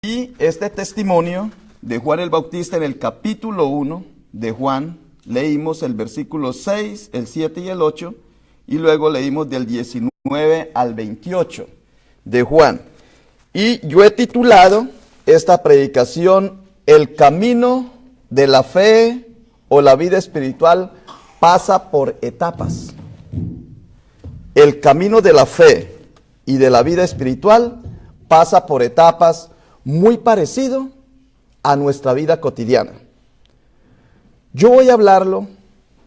Y este testimonio de Juan el Bautista en el capítulo 1 de Juan, leímos el versículo 6, el 7 y el 8, y luego leímos del 19 al 28 de Juan. Y yo he titulado esta predicación, El camino de la fe o la vida espiritual pasa por etapas. El camino de la fe y de la vida espiritual pasa por etapas, muy parecido a nuestra vida cotidiana. Yo voy a hablarlo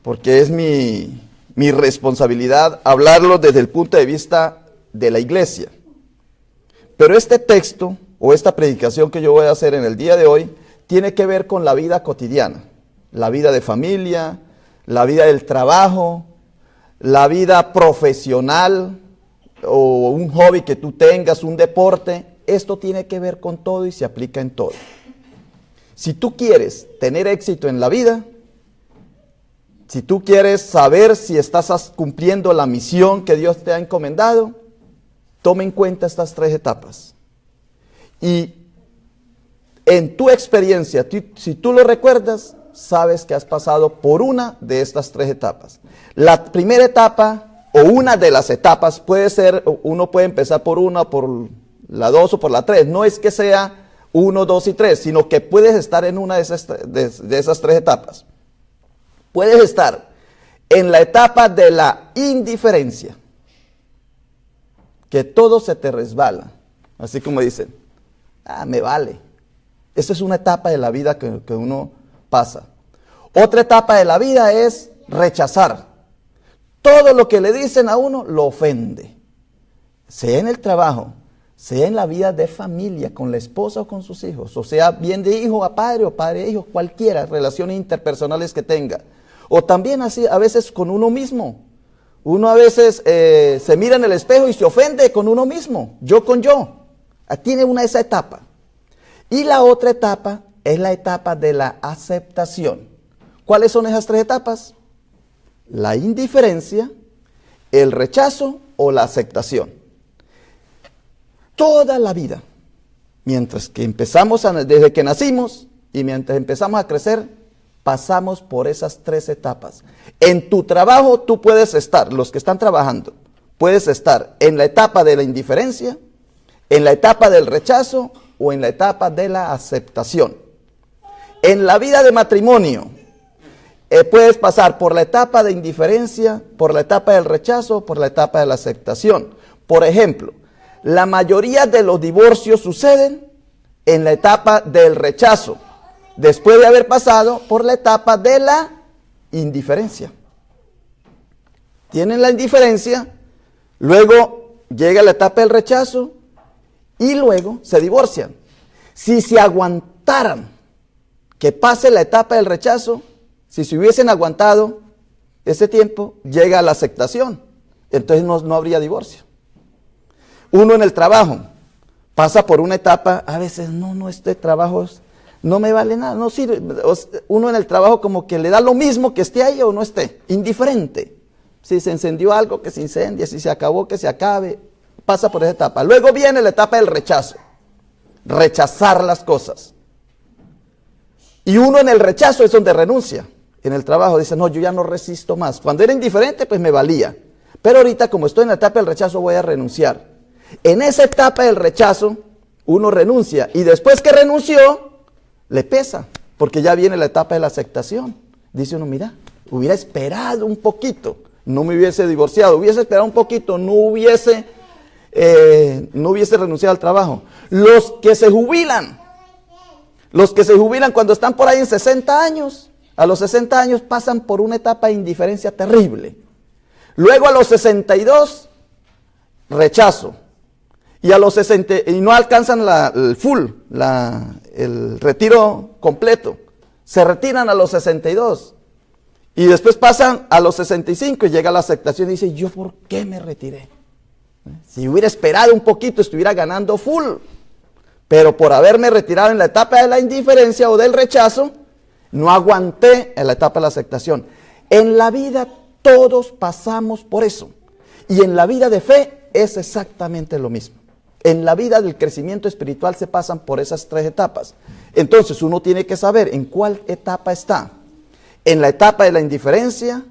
porque es mi responsabilidad hablarlo desde el punto de vista de la iglesia. Pero este texto o esta predicación que yo voy a hacer en el día de hoy tiene que ver con la vida cotidiana, la vida de familia, la vida del trabajo, la vida profesional o un hobby que tú tengas, un deporte. Esto tiene que ver con todo y se aplica en todo. Si tú quieres tener éxito en la vida, si tú quieres saber si estás cumpliendo la misión que Dios te ha encomendado, toma en cuenta estas tres etapas. Y en tu experiencia, si tú lo recuerdas, sabes que has pasado por una de estas tres etapas. La primera etapa o una de las etapas puede ser, uno puede empezar por una, por la 2 o por la 3. No es que sea 1, 2 y 3, sino que puedes estar en una de esas tres etapas. Puedes estar en la etapa de la indiferencia, que todo se te resbala, así como dicen, me vale. Esa es una etapa de la vida que uno pasa. Otra etapa de la vida es rechazar. Todo lo que le dicen a uno lo ofende, sea en el trabajo, sea en la vida de familia, con la esposa o con sus hijos, o sea, bien de hijo a padre o padre a hijo, cualquiera, relaciones interpersonales que tenga. O también así, a veces con uno mismo. Uno a veces se mira en el espejo y se ofende con uno mismo, yo con yo. Tiene esa etapa. Y la otra etapa es la etapa de la aceptación. ¿Cuáles son esas tres etapas? La indiferencia, el rechazo o la aceptación. Toda la vida, mientras que desde que nacimos y mientras empezamos a crecer, pasamos por esas tres etapas. En tu trabajo tú puedes estar, los que están trabajando, puedes estar en la etapa de la indiferencia, en la etapa del rechazo o en la etapa de la aceptación. En la vida de matrimonio, puedes pasar por la etapa de indiferencia, por la etapa del rechazo, por la etapa de la aceptación. Por ejemplo, la mayoría de los divorcios suceden en la etapa del rechazo, después de haber pasado por la etapa de la indiferencia. Tienen la indiferencia, luego llega la etapa del rechazo y luego se divorcian. Si se aguantaran que pase la etapa del rechazo, si se hubiesen aguantado ese tiempo, llega la aceptación. Entonces no habría divorcio. Uno en el trabajo pasa por una etapa, a veces este trabajo no me vale nada, no sirve. Uno en el trabajo como que le da lo mismo que esté ahí o no esté, indiferente. Si se encendió algo, que se incendie, si se acabó, que se acabe, pasa por esa etapa. Luego viene la etapa del rechazo, rechazar las cosas. Y uno en el rechazo es donde renuncia. En el trabajo dice, no, yo ya no resisto más. Cuando era indiferente, pues me valía. Pero ahorita, como estoy en la etapa del rechazo, voy a renunciar. En esa etapa del rechazo, uno renuncia. Y después que renunció, le pesa. Porque ya viene la etapa de la aceptación. Dice uno, mira, hubiera esperado un poquito. No me hubiese divorciado. Hubiese esperado un poquito. No hubiese renunciado al trabajo. Los que se jubilan cuando están por ahí en 60 años, a los 60 años pasan por una etapa de indiferencia terrible. Luego a los 62, rechazo. Y a los 60, y no alcanzan el retiro completo. Se retiran a los 62. Y después pasan a los 65 y llega la aceptación y dice, ¿yo por qué me retiré? Si hubiera esperado un poquito, estuviera ganando full. Pero por haberme retirado en la etapa de la indiferencia o del rechazo, no aguanté en la etapa de la aceptación. En la vida todos pasamos por eso. Y en la vida de fe es exactamente lo mismo. En la vida del crecimiento espiritual se pasan por esas 3 etapas. Entonces uno tiene que saber en cuál etapa está. En la etapa de la indiferencia,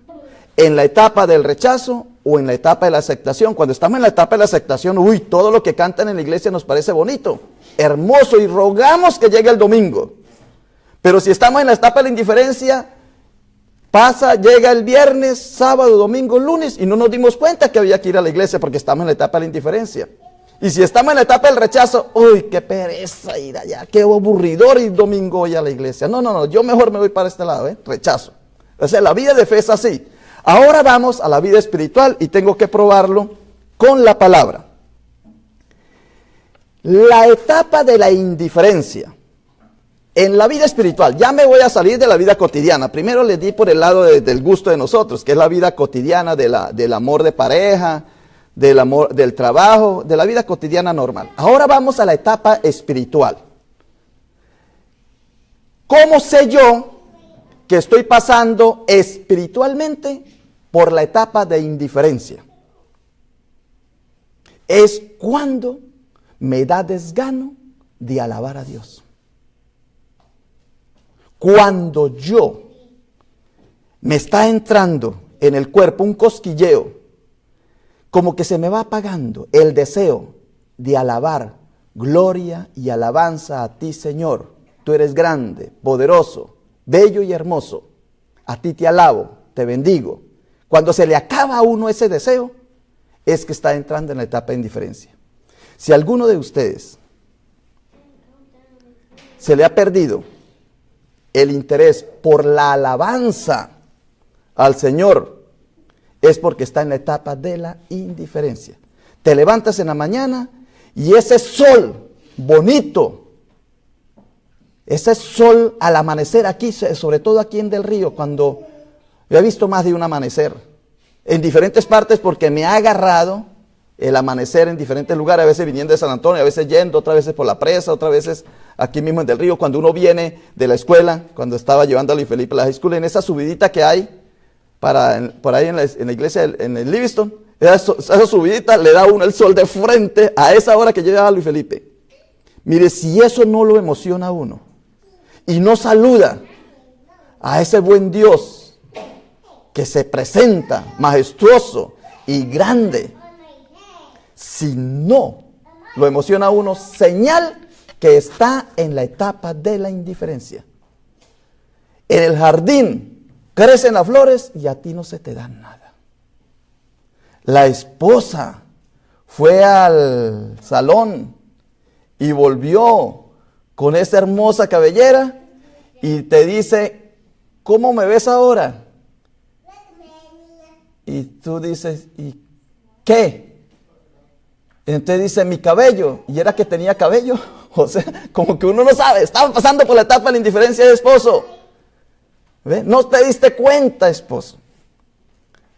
en la etapa del rechazo o en la etapa de la aceptación. Cuando estamos en la etapa de la aceptación, todo lo que cantan en la iglesia nos parece bonito, hermoso, y rogamos que llegue el domingo. Pero si estamos en la etapa de la indiferencia, llega el viernes, sábado, domingo, lunes, y no nos dimos cuenta que había que ir a la iglesia porque estamos en la etapa de la indiferencia. Y si estamos en la etapa del rechazo, qué pereza ir allá, qué aburridor ir domingo hoy a la iglesia. No, yo mejor me voy para este lado, rechazo. O sea, la vida de fe es así. Ahora vamos a la vida espiritual y tengo que probarlo con la palabra. La etapa de la indiferencia. En la vida espiritual, ya me voy a salir de la vida cotidiana. Primero les di por el lado del gusto de nosotros, que es la vida cotidiana del amor de pareja, del amor, del trabajo, de la vida cotidiana normal. Ahora vamos a la etapa espiritual. ¿Cómo sé yo que estoy pasando espiritualmente por la etapa de indiferencia? Es cuando me da desgano de alabar a Dios. Cuando yo me está entrando en el cuerpo un cosquilleo, como que se me va apagando el deseo de alabar, gloria y alabanza a ti, Señor. Tú eres grande, poderoso, bello y hermoso. A ti te alabo, te bendigo. Cuando se le acaba a uno ese deseo, es que está entrando en la etapa de indiferencia. Si alguno de ustedes se le ha perdido el interés por la alabanza al Señor, es porque está en la etapa de la indiferencia. Te levantas en la mañana y ese sol bonito, ese sol al amanecer aquí, sobre todo aquí en Del Río, cuando yo he visto más de un amanecer, en diferentes partes, porque me ha agarrado el amanecer en diferentes lugares, a veces viniendo de San Antonio, a veces yendo, otras veces por la presa, otras veces aquí mismo en Del Río, cuando uno viene de la escuela, cuando estaba llevando a Luis Felipe a la high school, en esa subidita que hay, por ahí en la iglesia, en el Livingston, esa subidita le da a uno el sol de frente a esa hora que llega a Luis Felipe. Mire, si eso no lo emociona a uno, y no saluda a ese buen Dios que se presenta majestuoso y grande, si no lo emociona a uno, señal que está en la etapa de la indiferencia. En el jardín crecen las flores y a ti no se te da nada. La esposa fue al salón y volvió con esa hermosa cabellera y te dice, ¿cómo me ves ahora? Y tú dices, ¿y qué? Entonces dice, mi cabello. ¿Y era que tenía cabello? O sea, como que uno no sabe. Estaba pasando por la etapa de la indiferencia de esposo. ¿Ve? No te diste cuenta, esposo.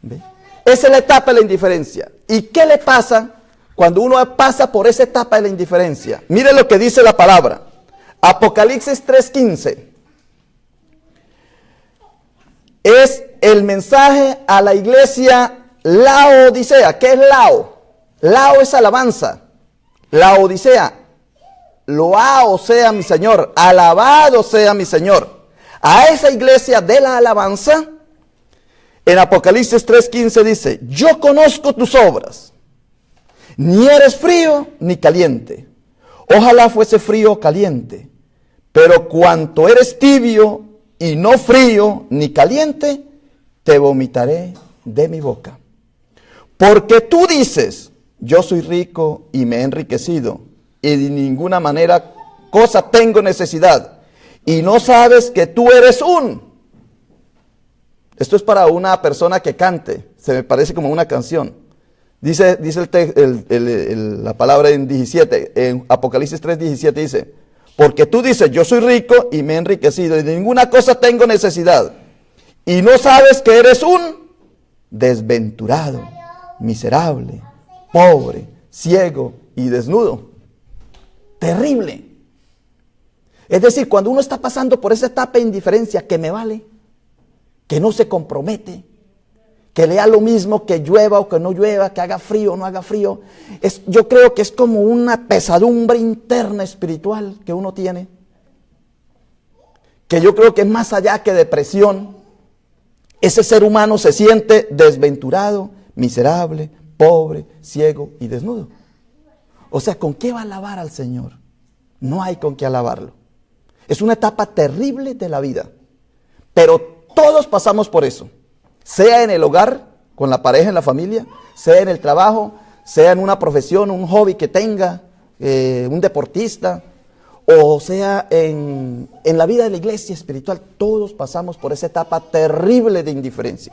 ¿Ve? Esa es la etapa de la indiferencia. ¿Y qué le pasa cuando uno pasa por esa etapa de la indiferencia? Mire lo que dice la palabra. Apocalipsis 3:15. Es el mensaje a la iglesia Laodicea. ¿Qué es Lao? Lao es alabanza. Laodicea. Loao sea mi Señor. Alabado sea mi Señor. A esa iglesia de la alabanza, en Apocalipsis 3:15 dice, yo conozco tus obras. Ni eres frío ni caliente. Ojalá fuese frío o caliente. Pero cuanto eres tibio y no frío ni caliente, te vomitaré de mi boca. Porque tú dices, yo soy rico y me he enriquecido, y de ninguna manera cosa tengo necesidad, y no sabes que tú eres Esto es para una persona que cante, se me parece como una canción. Dice la palabra en 17, en Apocalipsis 3:17 dice, porque tú dices, yo soy rico y me he enriquecido, y de ninguna cosa tengo necesidad, y no sabes que eres desventurado, miserable, pobre, ciego y desnudo. Terrible. Es decir, cuando uno está pasando por esa etapa de indiferencia que me vale, que no se compromete, que lea lo mismo, que llueva o que no llueva, que haga frío o no haga frío. Yo creo que es como una pesadumbre interna espiritual que uno tiene, que yo creo que es más allá que depresión. Ese ser humano se siente desventurado, miserable, pobre, ciego y desnudo. O sea, ¿con qué va a alabar al Señor? No hay con qué alabarlo. Es una etapa terrible de la vida, pero todos pasamos por eso. Sea en el hogar, con la pareja, en la familia, sea en el trabajo, sea en una profesión, un hobby que tenga, un deportista, o sea en la vida de la iglesia espiritual, todos pasamos por esa etapa terrible de indiferencia.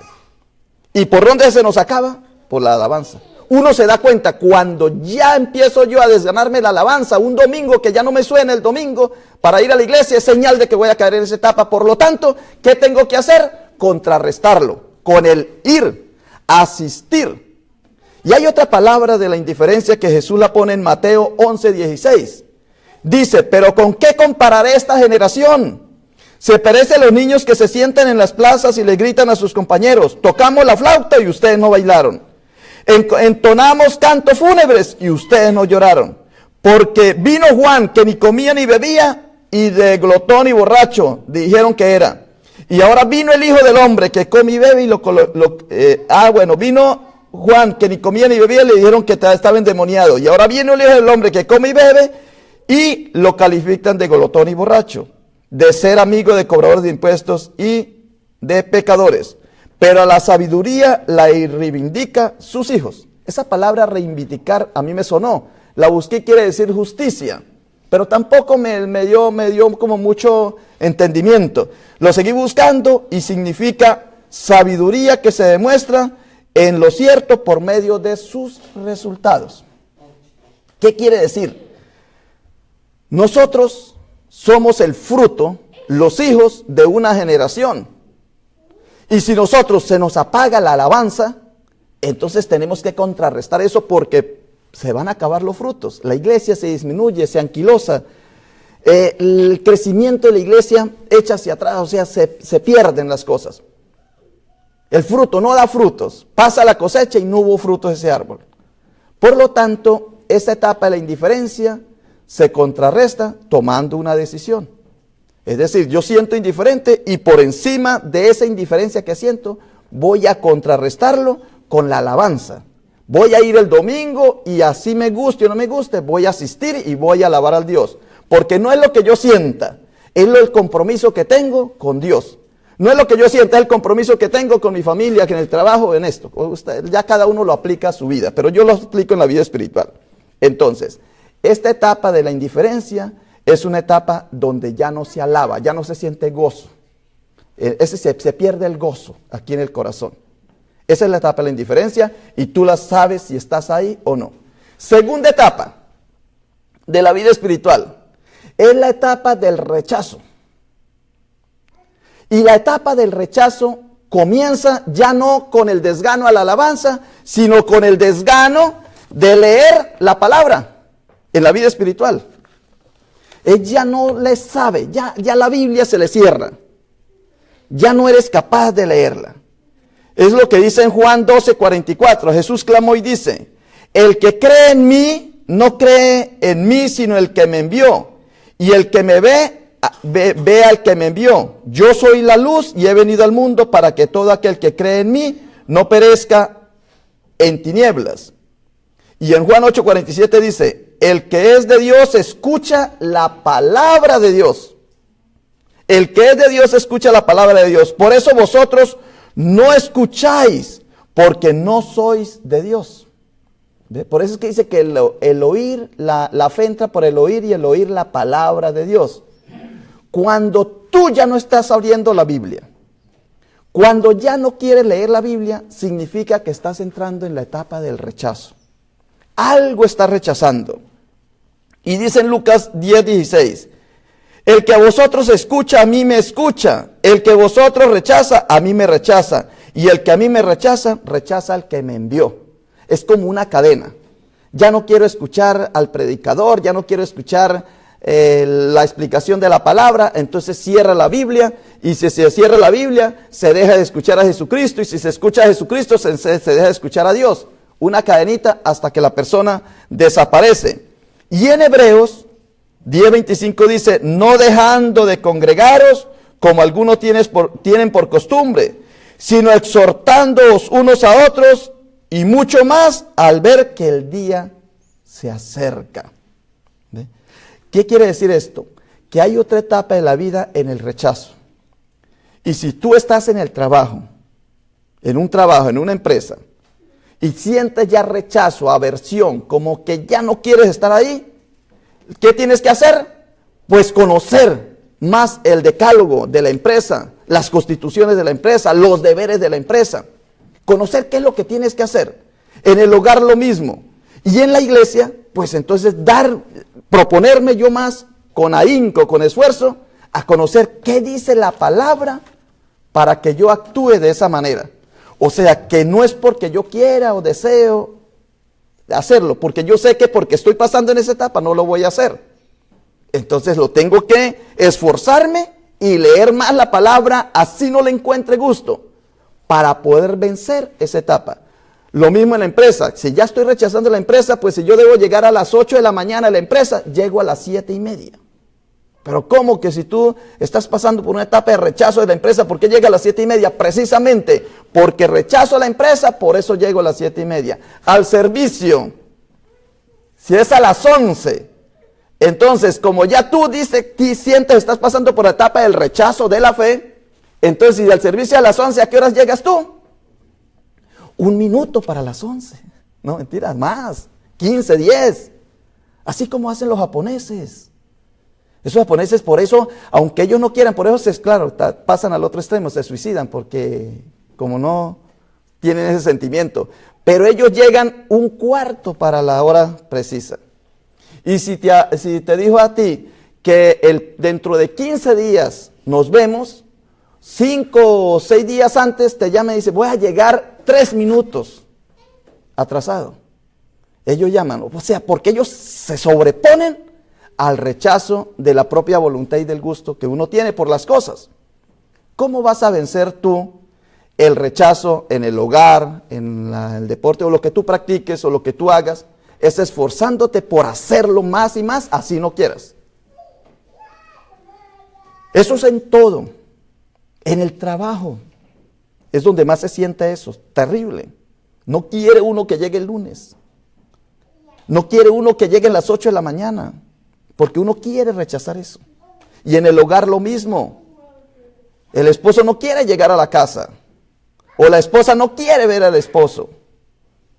¿Y por dónde se nos acaba? Por la alabanza. Uno se da cuenta cuando ya empiezo yo a desganarme la alabanza, un domingo que ya no me suena el domingo para ir a la iglesia, es señal de que voy a caer en esa etapa. Por lo tanto, ¿qué tengo que hacer? Contrarrestarlo con el ir, asistir. Y hay otra palabra de la indiferencia que Jesús la pone en Mateo 11:16. Dice, pero ¿con qué compararé esta generación? Se parecen los niños que se sientan en las plazas y le gritan a sus compañeros, tocamos la flauta y ustedes no bailaron. Entonamos cantos fúnebres y ustedes no lloraron. Porque vino Juan que ni comía ni bebía y de glotón y borracho dijeron que era. Y ahora vino el Hijo del Hombre que come y bebe y vino Juan que ni comía ni bebía y le dijeron que estaba endemoniado. Y ahora viene el Hijo del Hombre que come y bebe y lo califican de glotón y borracho, de ser amigo de cobradores de impuestos y de pecadores. Pero a la sabiduría la reivindica sus hijos. Esa palabra reivindicar a mí me sonó. La busqué, quiere decir justicia. Pero tampoco me dio como mucho entendimiento. Lo seguí buscando y significa sabiduría que se demuestra en lo cierto por medio de sus resultados. ¿Qué quiere decir? Nosotros somos el fruto, los hijos de una generación. Y si nosotros se nos apaga la alabanza, entonces tenemos que contrarrestar eso porque se van a acabar los frutos. La iglesia se disminuye, se anquilosa. El crecimiento de la iglesia echa hacia atrás, o sea, se pierden las cosas. El fruto no da frutos. Pasa la cosecha y no hubo frutos de ese árbol. Por lo tanto, esta etapa de la indiferencia se contrarresta tomando una decisión. Es decir, yo siento indiferente y por encima de esa indiferencia que siento, voy a contrarrestarlo con la alabanza. Voy a ir el domingo y así me guste o no me guste, voy a asistir y voy a alabar al Dios. Porque no es lo que yo sienta, es el compromiso que tengo con Dios. No es lo que yo sienta, es el compromiso que tengo con mi familia, que en el trabajo, en esto. Ya cada uno lo aplica a su vida, pero yo lo aplico en la vida espiritual. Entonces, esta etapa de la indiferencia es una etapa donde ya no se alaba, ya no se siente gozo. Se pierde el gozo aquí en el corazón. Esa es la etapa de la indiferencia y tú la sabes si estás ahí o no. Segunda etapa de la vida espiritual es la etapa del rechazo. Y la etapa del rechazo comienza ya no con el desgano a la alabanza, sino con el desgano de leer la palabra en la vida espiritual. Ella no le sabe, ya la Biblia se le cierra. Ya no eres capaz de leerla. Es lo que dice en Juan 12:44. Jesús clamó y dice, el que cree en mí, no cree en mí, sino el que me envió. Y el que me ve al que me envió. Yo soy la luz y he venido al mundo para que todo aquel que cree en mí no perezca en tinieblas. Y en Juan 8:47 dice, el que es de Dios escucha la palabra de Dios. El que es de Dios escucha la palabra de Dios. Por eso vosotros no escucháis, porque no sois de Dios. ¿Ve? Por eso es que dice que el oír, la fe entra por el oír y el oír la palabra de Dios. Cuando tú ya no estás abriendo la Biblia, cuando ya no quieres leer la Biblia, significa que estás entrando en la etapa del rechazo. Algo está rechazando. Y dice en Lucas 10:16, el que a vosotros escucha, a mí me escucha. El que vosotros rechaza, a mí me rechaza. Y el que a mí me rechaza, rechaza al que me envió. Es como una cadena. Ya no quiero escuchar al predicador, ya no quiero escuchar la explicación de la palabra, entonces cierra la Biblia Y si se cierra la Biblia, se deja de escuchar a Jesucristo. Y si se escucha a Jesucristo, se deja de escuchar a Dios. Una cadenita hasta que la persona desaparece. Y en Hebreos 10:25 dice, no dejando de congregaros como algunos tienen por costumbre, sino exhortándoos unos a otros y mucho más al ver que el día se acerca. ¿Ve? ¿Qué quiere decir esto? Que hay otra etapa de la vida en el rechazo. Y si tú estás en el trabajo, en una empresa, y sientes ya rechazo, aversión, como que ya no quieres estar ahí, ¿qué tienes que hacer? Pues conocer más el decálogo de la empresa, las constituciones de la empresa, los deberes de la empresa. Conocer qué es lo que tienes que hacer. En el hogar lo mismo. Y en la iglesia, pues entonces proponerme yo más con ahínco, con esfuerzo, a conocer qué dice la palabra para que yo actúe de esa manera. O sea, que no es porque yo quiera o deseo hacerlo, porque yo sé que porque estoy pasando en esa etapa no lo voy a hacer. Entonces lo tengo que esforzarme y leer más la palabra, así no le encuentre gusto, para poder vencer esa etapa. Lo mismo en la empresa. Si ya estoy rechazando la empresa, pues si yo debo llegar a las 8 de la mañana a la empresa, llego a las 7:30. Pero ¿cómo que si tú estás pasando por una etapa de rechazo de la empresa, ¿por qué llega a las 7:30? Precisamente porque rechazo a la empresa, por eso llego a las 7:30. Al servicio, si es a las 11, entonces como ya tú sientes, estás pasando por la etapa del rechazo de la fe, entonces si al servicio a las 11, ¿a qué horas llegas tú? 1 minuto para las 11. No, mentiras, más. 15, 10. Así como hacen los japoneses. Esos japoneses, por eso, aunque ellos no quieran, por eso, claro, pasan al otro extremo, se suicidan, porque como no tienen ese sentimiento. Pero ellos llegan 1/4 para la hora precisa. Y si te dijo a ti que dentro de 15 días nos vemos, 5 o 6 días antes te llama y dice, voy a llegar 3 minutos atrasado. Ellos llaman, o sea, porque ellos se sobreponen al rechazo de la propia voluntad y del gusto que uno tiene por las cosas. ¿Cómo vas a vencer tú el rechazo en el hogar, en el deporte o lo que tú practiques o lo que tú hagas? Es esforzándote por hacerlo más y más, así no quieras. Eso es en todo. En el trabajo es donde más se siente eso, terrible. No quiere uno que llegue el lunes. No quiere uno que llegue a las 8 de la mañana. Porque uno quiere rechazar eso. Y en el hogar lo mismo. El esposo no quiere llegar a la casa. O la esposa no quiere ver al esposo.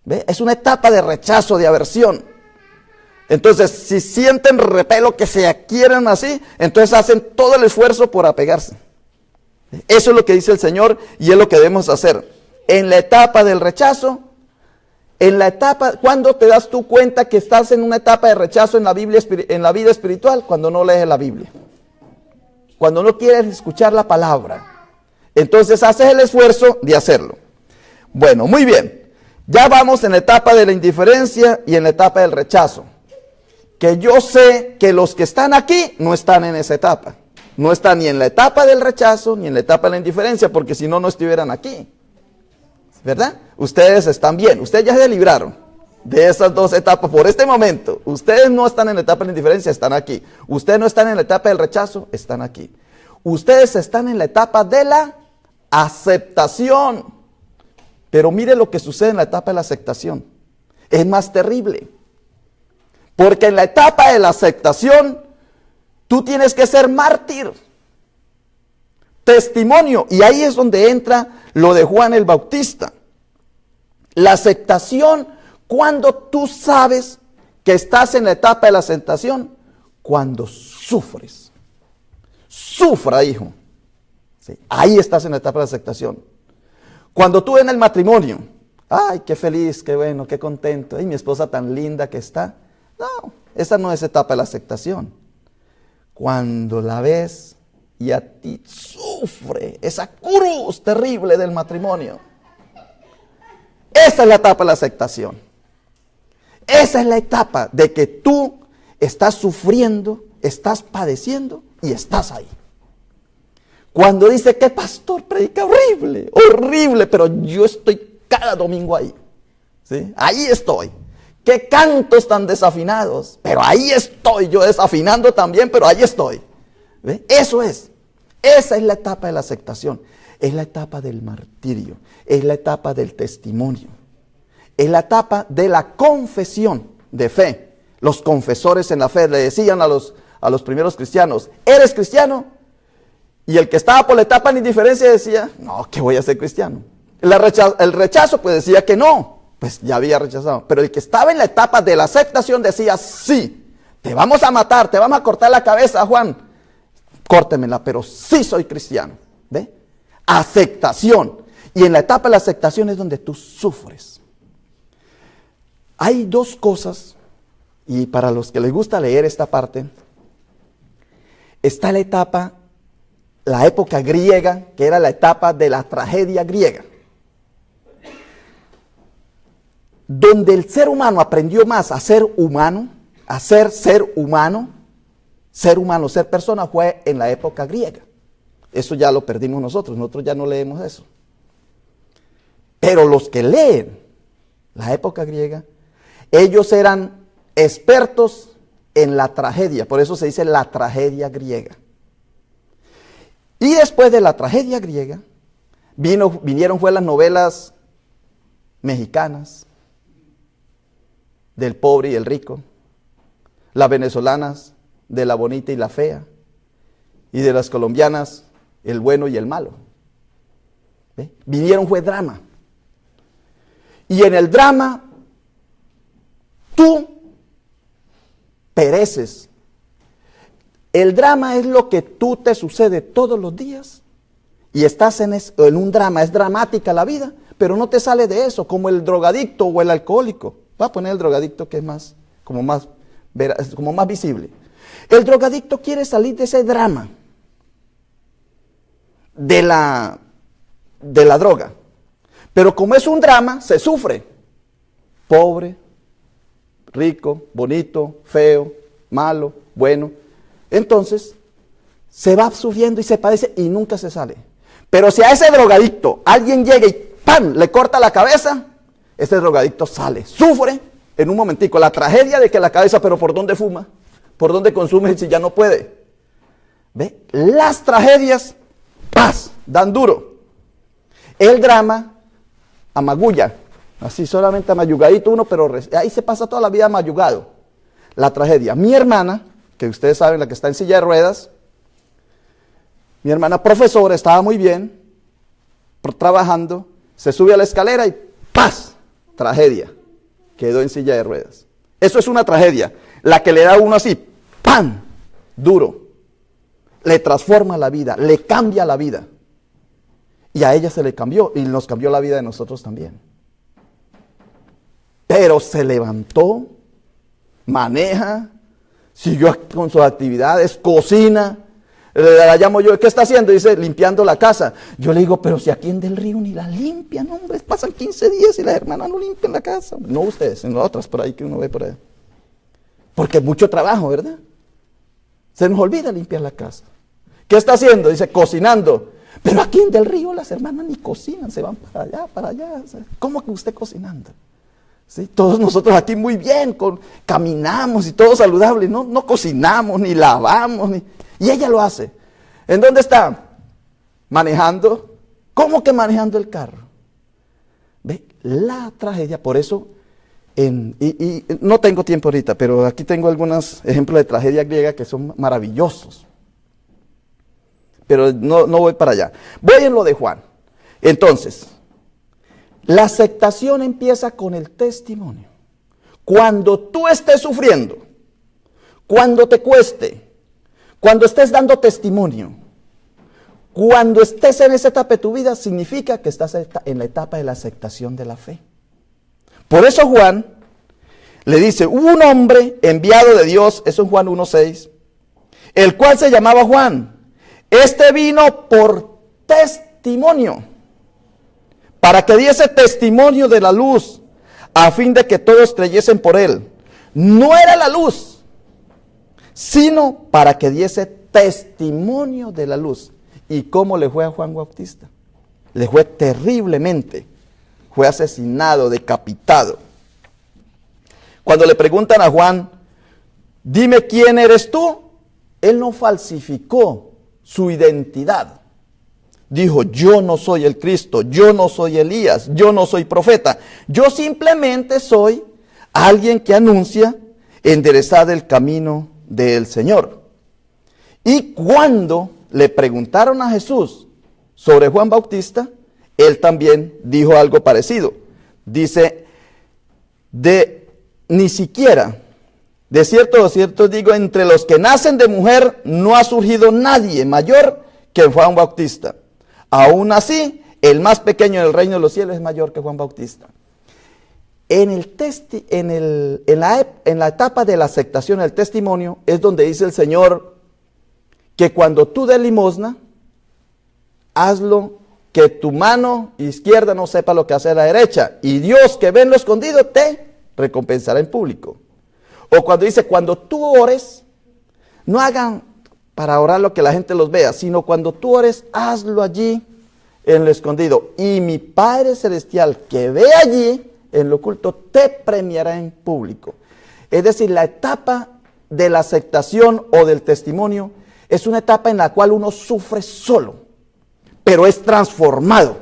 ¿Ve? Es una etapa de rechazo, de aversión. Entonces, si sienten repelo que se quieren así, entonces hacen todo el esfuerzo por apegarse. Eso es lo que dice el Señor y es lo que debemos hacer. En la etapa del rechazo, ¿cuándo te das tú cuenta que estás en una etapa de rechazo en la vida espiritual? Cuando no lees la Biblia. Cuando no quieres escuchar la palabra. Entonces haces el esfuerzo de hacerlo. Bueno, muy bien. Ya vamos en la etapa de la indiferencia y en la etapa del rechazo. Que yo sé que los que están aquí no están en esa etapa. No están ni en la etapa del rechazo ni en la etapa de la indiferencia, porque si no, no estuvieran aquí. ¿Verdad? Ustedes están bien, ustedes ya se libraron de esas dos etapas por este momento. Ustedes no están en la etapa de la indiferencia, están aquí. Ustedes no están en la etapa del rechazo, están aquí. Ustedes están en la etapa de la aceptación. Pero mire lo que sucede en la etapa de la aceptación. Es más terrible. Porque en la etapa de la aceptación, tú tienes que ser mártir. Testimonio. Y ahí es donde entra lo de Juan el Bautista. La aceptación, cuando tú sabes que estás en la etapa de la aceptación, cuando sufres. Sufra, hijo. Sí, ahí estás en la etapa de la aceptación. Cuando tú en el matrimonio, ay, qué feliz, qué bueno, qué contento, ay, mi esposa tan linda que está. No, esa no es etapa de la aceptación. Cuando la ves y a ti sufre esa cruz terrible del matrimonio. Esa es la etapa de la aceptación. Esa es la etapa de que tú estás sufriendo, estás padeciendo y estás ahí. Cuando dice que el pastor predica horrible, horrible, pero yo estoy cada domingo ahí. ¿Sí? Ahí estoy. Qué cantos tan desafinados, pero ahí estoy yo desafinando también, pero ahí estoy. ¿Ve? Eso es. Esa es la etapa de la aceptación. Es la etapa del martirio. Es la etapa del testimonio. Es la etapa de la confesión de fe. Los confesores en la fe le decían a los primeros cristianos, ¿eres cristiano? Y el que estaba por la etapa de indiferencia decía, no, que voy a ser cristiano. El rechazo pues decía que no, pues ya había rechazado. Pero el que estaba en la etapa de la aceptación decía, sí, te vamos a matar, te vamos a cortar la cabeza, Juan. Córtemela, pero sí soy cristiano. ¿Ve? Aceptación. Y en la etapa de la aceptación es donde tú sufres. Hay dos cosas, y para los que les gusta leer esta parte, está la época griega, que era la etapa de la tragedia griega, donde el ser humano aprendió más a ser humano, a ser humano, ser persona, fue en la época griega. Eso ya lo perdimos nosotros ya no leemos eso. Pero los que leen la época griega, ellos eran expertos en la tragedia, por eso se dice la tragedia griega. Y después de la tragedia griega, vinieron las novelas mexicanas, del pobre y el rico, las venezolanas, de la bonita y la fea, y de las colombianas, el bueno y el malo. ¿Ve? Fue drama. Y en el drama, tú pereces. El drama es lo que tú te sucede todos los días y estás en un drama, es dramática la vida, pero no te sale de eso, como el drogadicto o el alcohólico. Voy a poner el drogadicto que es como más visible. El drogadicto quiere salir de ese drama de la droga, pero como es un drama, se sufre. Pobre, rico, bonito, feo, malo, bueno. Entonces, se va sufriendo y se padece y nunca se sale. Pero si a ese drogadicto alguien llega y ¡pam!, le corta la cabeza, ese drogadicto sale, sufre en un momentico la tragedia de que la cabeza, pero ¿por dónde fuma? ¿Por dónde consume si ya no puede? ¿Ve? Las tragedias, ¡paz!, dan duro. El drama, amagulla, así solamente amayugadito uno, pero ahí se pasa toda la vida amayugado. La tragedia. Mi hermana, que ustedes saben, la que está en silla de ruedas, mi hermana profesora, estaba muy bien, trabajando, se sube a la escalera y ¡paz!, tragedia, quedó en silla de ruedas. Eso es una tragedia, la que le da a uno así, ¡pam!, duro, le transforma la vida, le cambia la vida. Y a ella se le cambió, y nos cambió la vida de nosotros también. Pero se levantó, maneja, siguió con sus actividades, cocina. La llamo yo, ¿qué está haciendo? Dice, limpiando la casa. Yo le digo, pero si aquí en Del Río ni la limpian, hombre, pasan 15 días y las hermanas no limpian la casa. No ustedes, sino otras por ahí que uno ve por ahí. Porque es mucho trabajo, ¿verdad? Se nos olvida limpiar la casa. ¿Qué está haciendo? Dice, cocinando. Pero aquí en Del Río las hermanas ni cocinan, se van para allá, para allá. ¿Cómo que usted cocinando? ¿Sí? Todos nosotros aquí muy bien, caminamos y todo saludable, no cocinamos, ni lavamos, y ella lo hace. ¿En dónde está? Manejando. ¿Cómo que manejando el carro? ¿Ve? La tragedia, por eso, y no tengo tiempo ahorita, pero aquí tengo algunos ejemplos de tragedia griega que son maravillosos. Pero no voy para allá. Voy en lo de Juan. Entonces, la aceptación empieza con el testimonio. Cuando tú estés sufriendo, cuando te cueste, cuando estés dando testimonio, cuando estés en esa etapa de tu vida, significa que estás en la etapa de la aceptación de la fe. Por eso Juan le dice, hubo un hombre enviado de Dios, eso en Juan 1:6, el cual se llamaba Juan. Este vino por testimonio, para que diese testimonio de la luz, a fin de que todos creyesen por él. No era la luz, sino para que diese testimonio de la luz. ¿Y cómo le fue a Juan Bautista? Le fue terriblemente. Fue asesinado, decapitado. Cuando le preguntan a Juan, dime quién eres tú, él no falsificó su identidad. Dijo, yo no soy el Cristo, yo no soy Elías, yo no soy profeta. Yo simplemente soy alguien que anuncia enderezad el camino del Señor. Y cuando le preguntaron a Jesús sobre Juan Bautista, él también dijo algo parecido. Dice, ni siquiera, de cierto digo, entre los que nacen de mujer no ha surgido nadie mayor que Juan Bautista. Aún así, el más pequeño en el reino de los cielos es mayor que Juan Bautista. En la etapa de la aceptación, el testimonio, es donde dice el Señor que cuando tú des limosna, hazlo que tu mano izquierda no sepa lo que hace la derecha, y Dios que ve en lo escondido te recompensará en público. O cuando dice, cuando tú ores, no hagan para orar lo que la gente los vea, sino cuando tú ores, hazlo allí en lo escondido. Y mi Padre Celestial que ve allí en lo oculto, te premiará en público. Es decir, la etapa de la aceptación o del testimonio es una etapa en la cual uno sufre solo, pero es transformado.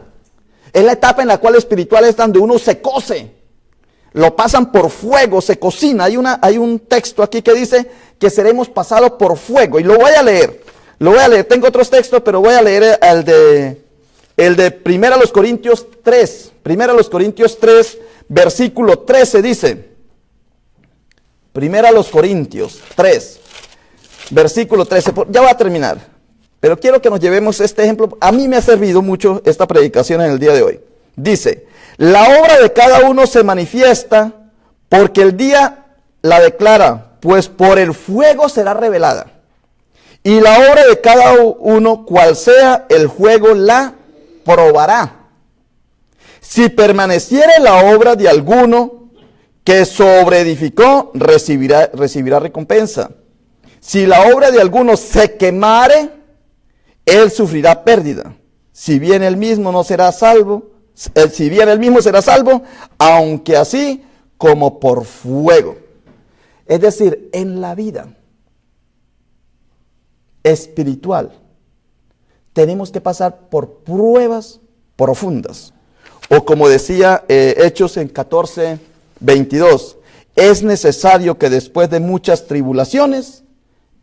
Es la etapa en la cual espiritual es donde uno se cose. Lo pasan por fuego, se cocina. Hay un texto aquí que dice que seremos pasados por fuego. Y lo voy a leer. Tengo otros textos, pero voy a leer el de 1 Corintios 3. 1 Corintios 3, versículo 13 dice. 1 Corintios 3, versículo 13. Ya voy a terminar. Pero quiero que nos llevemos este ejemplo. A mí me ha servido mucho esta predicación en el día de hoy. Dice, la obra de cada uno se manifiesta porque el día la declara, pues por el fuego será revelada. Y la obra de cada uno, cual sea el fuego, la probará. Si permaneciere la obra de alguno que sobreedificó, recibirá recompensa. Si la obra de alguno se quemare, él sufrirá pérdida. Si bien él mismo no será salvo, será salvo, aunque así como por fuego. Es decir, en la vida espiritual tenemos que pasar por pruebas profundas. O como decía Hechos en 14:22, es necesario que después de muchas tribulaciones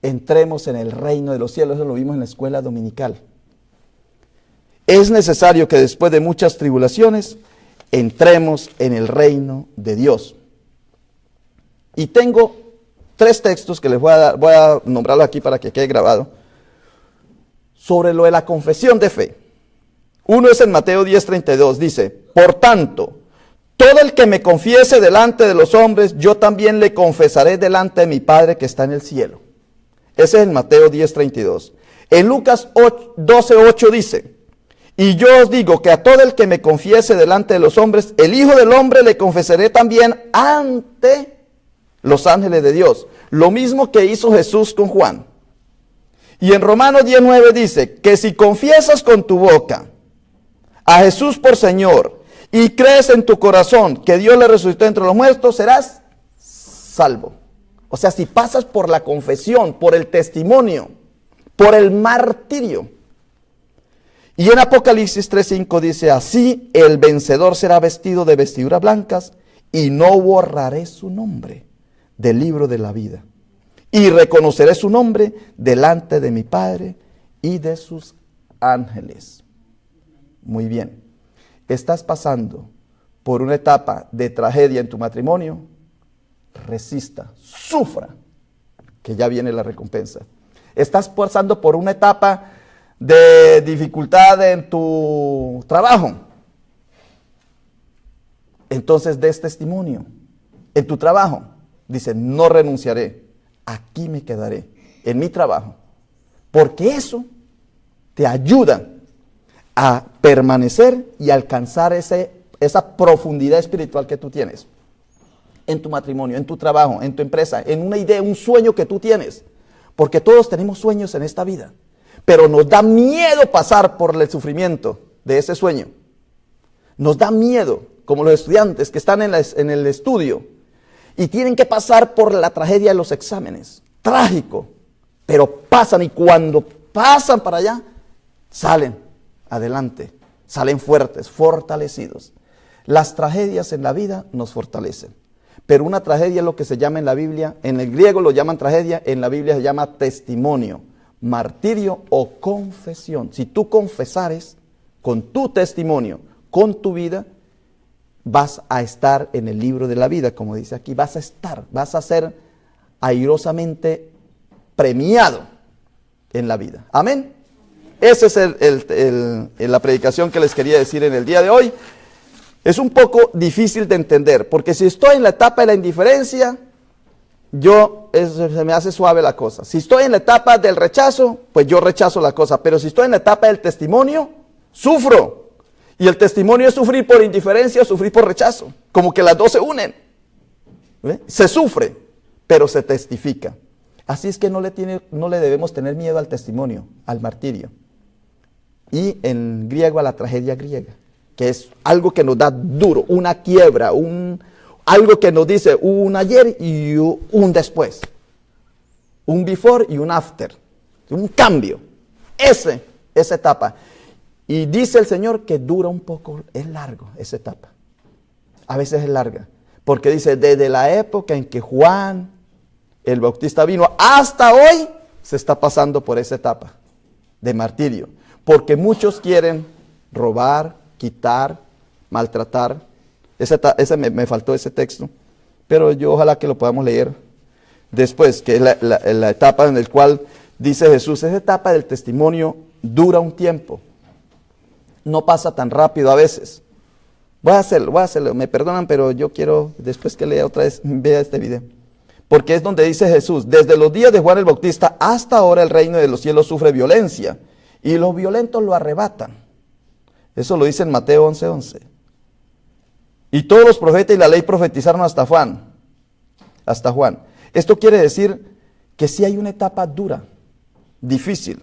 entremos en el reino de los cielos. Eso lo vimos en la escuela dominical. Es necesario que después de muchas tribulaciones entremos en el reino de Dios. Y tengo 3 textos que les voy a nombrarlo aquí para que quede grabado, sobre lo de la confesión de fe. Uno es en Mateo 10:32, dice, por tanto, todo el que me confiese delante de los hombres, yo también le confesaré delante de mi Padre que está en el cielo. Ese es en Mateo 10:32. En Lucas 12:8 dice, y yo os digo que a todo el que me confiese delante de los hombres, el Hijo del Hombre le confesaré también ante los ángeles de Dios. Lo mismo que hizo Jesús con Juan. Y en Romanos 10:9 dice que si confiesas con tu boca a Jesús por Señor y crees en tu corazón que Dios le resucitó entre los muertos, serás salvo. O sea, si pasas por la confesión, por el testimonio, por el martirio. Y en Apocalipsis 3:5 dice, así el vencedor será vestido de vestiduras blancas y no borraré su nombre del libro de la vida. Y reconoceré su nombre delante de mi Padre y de sus ángeles. Muy bien. ¿Estás pasando por una etapa de tragedia en tu matrimonio? Resista, sufra, que ya viene la recompensa. ¿Estás pasando por una etapa de dificultad en tu trabajo? Entonces des testimonio en tu trabajo. Dice, no renunciaré, aquí me quedaré, en mi trabajo. Porque eso te ayuda a permanecer y alcanzar esa profundidad espiritual que tú tienes. En tu matrimonio, en tu trabajo, en tu empresa, en una idea, un sueño que tú tienes. Porque todos tenemos sueños en esta vida. Pero nos da miedo pasar por el sufrimiento de ese sueño. Nos da miedo, como los estudiantes que están en el estudio y tienen que pasar por la tragedia de los exámenes. Trágico, pero pasan, y cuando pasan para allá, salen adelante, salen fuertes, fortalecidos. Las tragedias en la vida nos fortalecen, pero una tragedia es lo que se llama en la Biblia, en el griego lo llaman tragedia, en la Biblia se llama testimonio, martirio o confesión. Si tú confesares con tu testimonio, con tu vida, vas a estar en el libro de la vida, como dice aquí, vas a ser airosamente premiado en la vida. Amén. Esa es la predicación que les quería decir en el día de hoy. Es un poco difícil de entender, porque si estoy en la etapa de la indiferencia, se me hace suave la cosa. Si estoy en la etapa del rechazo, pues yo rechazo la cosa. Pero si estoy en la etapa del testimonio, sufro. Y el testimonio es sufrir por indiferencia o sufrir por rechazo. Como que las dos se unen. Se sufre, pero se testifica. Así es que no le debemos tener miedo al testimonio, al martirio. Y en griego a la tragedia griega, que es algo que nos da duro, una quiebra, algo que nos dice un ayer y un después. Un before y un after. Un cambio. Esa etapa. Y dice el Señor que dura un poco, es largo esa etapa. A veces es larga. Porque dice, desde la época en que Juan el Bautista vino hasta hoy, se está pasando por esa etapa de martirio. Porque muchos quieren robar, quitar, maltratar. Me faltó ese texto. Pero yo ojalá que lo podamos leer después, que es la etapa en la cual dice Jesús, esa etapa del testimonio dura un tiempo. No pasa tan rápido a veces. Voy a hacerlo, me perdonan, pero yo quiero, después que lea otra vez, vea este video. Porque es donde dice Jesús, desde los días de Juan el Bautista hasta ahora el reino de los cielos sufre violencia, y los violentos lo arrebatan. Eso lo dice en Mateo 11:11. Y todos los profetas y la ley profetizaron hasta Juan. Esto quiere decir que sí hay una etapa dura, difícil.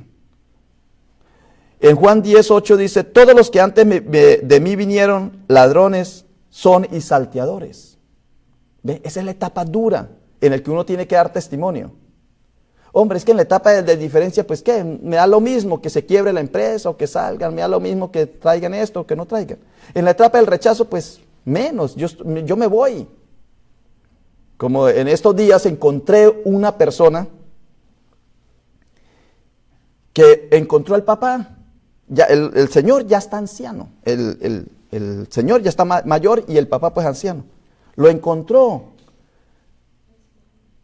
En Juan 10:8 dice, todos los que antes de mí vinieron, ladrones, son y salteadores. ¿Ve? Esa es la etapa dura en la que uno tiene que dar testimonio. Hombre, es que en la etapa de diferencia, pues ¿qué? Me da lo mismo que se quiebre la empresa o que salgan, me da lo mismo que traigan esto o que no traigan. En la etapa del rechazo, pues menos, yo me voy. Como en estos días encontré una persona que encontró al papá. Ya, el señor ya está anciano, el señor ya está mayor y el papá pues anciano. Lo encontró.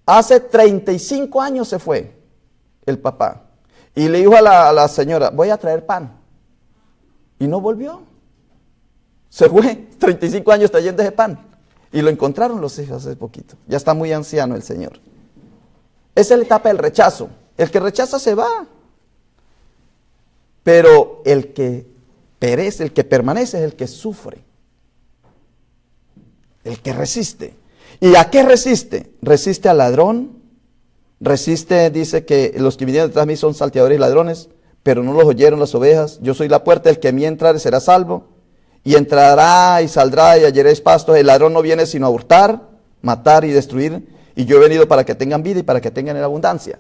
Hace 35 años se fue el papá. Y le dijo a la señora, voy a traer pan. Y no volvió. Se fue, 35 años trayendo ese pan. Y lo encontraron los hijos hace poquito. Ya está muy anciano el señor. Esa es la etapa del rechazo. El que rechaza se va. Pero el que perece, el que permanece es el que sufre. El que resiste. ¿Y a qué resiste? Resiste al ladrón. Resiste, dice que los que vinieron detrás de mí son salteadores y ladrones, pero no los oyeron las ovejas. Yo soy la puerta, el que en mí entrare será salvo. Y entrará y saldrá y hallaréis pastos. El ladrón no viene sino a hurtar, matar y destruir. Y yo he venido para que tengan vida y para que tengan en abundancia.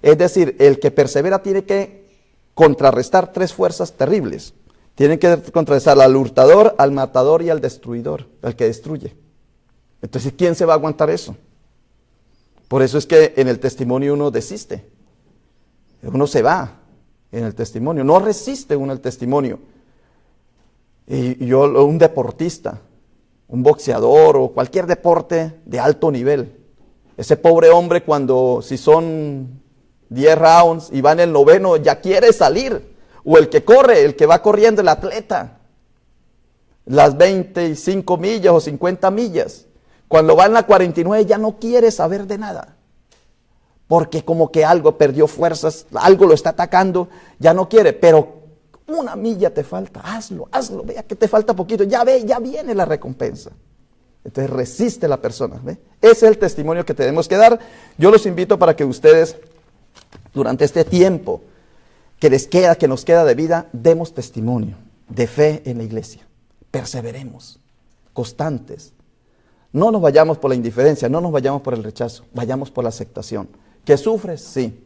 Es decir, el que persevera tiene que contrarrestar tres fuerzas terribles. Tienen que contrarrestar al hurtador, al matador y al destruidor, al que destruye. Entonces, ¿quién se va a aguantar eso? Por eso es que en el testimonio uno desiste. Uno se va en el testimonio. No resiste uno el testimonio. Y un deportista, un boxeador o cualquier deporte de alto nivel. Ese pobre hombre si son 10 rounds y va en el 9º, ya quiere salir. O el que corre, el que va corriendo, el atleta. Las 25 millas o 50 millas. Cuando va en la 49 ya no quiere saber de nada. Porque como que algo perdió fuerzas, algo lo está atacando, ya no quiere. Pero una milla te falta, hazlo, vea que te falta poquito, ya viene la recompensa. Entonces resiste la persona, ¿ve? Ese es el testimonio que tenemos que dar. Yo los invito para que ustedes, durante este tiempo que nos queda de vida, demos testimonio de fe en la iglesia. Perseveremos, constantes. No nos vayamos por la indiferencia, no nos vayamos por el rechazo, vayamos por la aceptación. ¿Que sufres? Sí.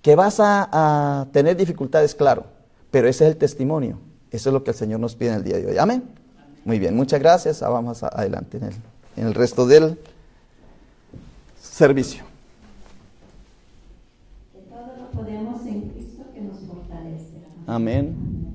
¿Que vas a tener dificultades? Claro. Pero ese es el testimonio. Eso es lo que el Señor nos pide en el día de hoy. Amén. Muy bien, muchas gracias. Vamos adelante en el resto del servicio. Que todo lo podemos en Cristo que nos fortalece. Amén.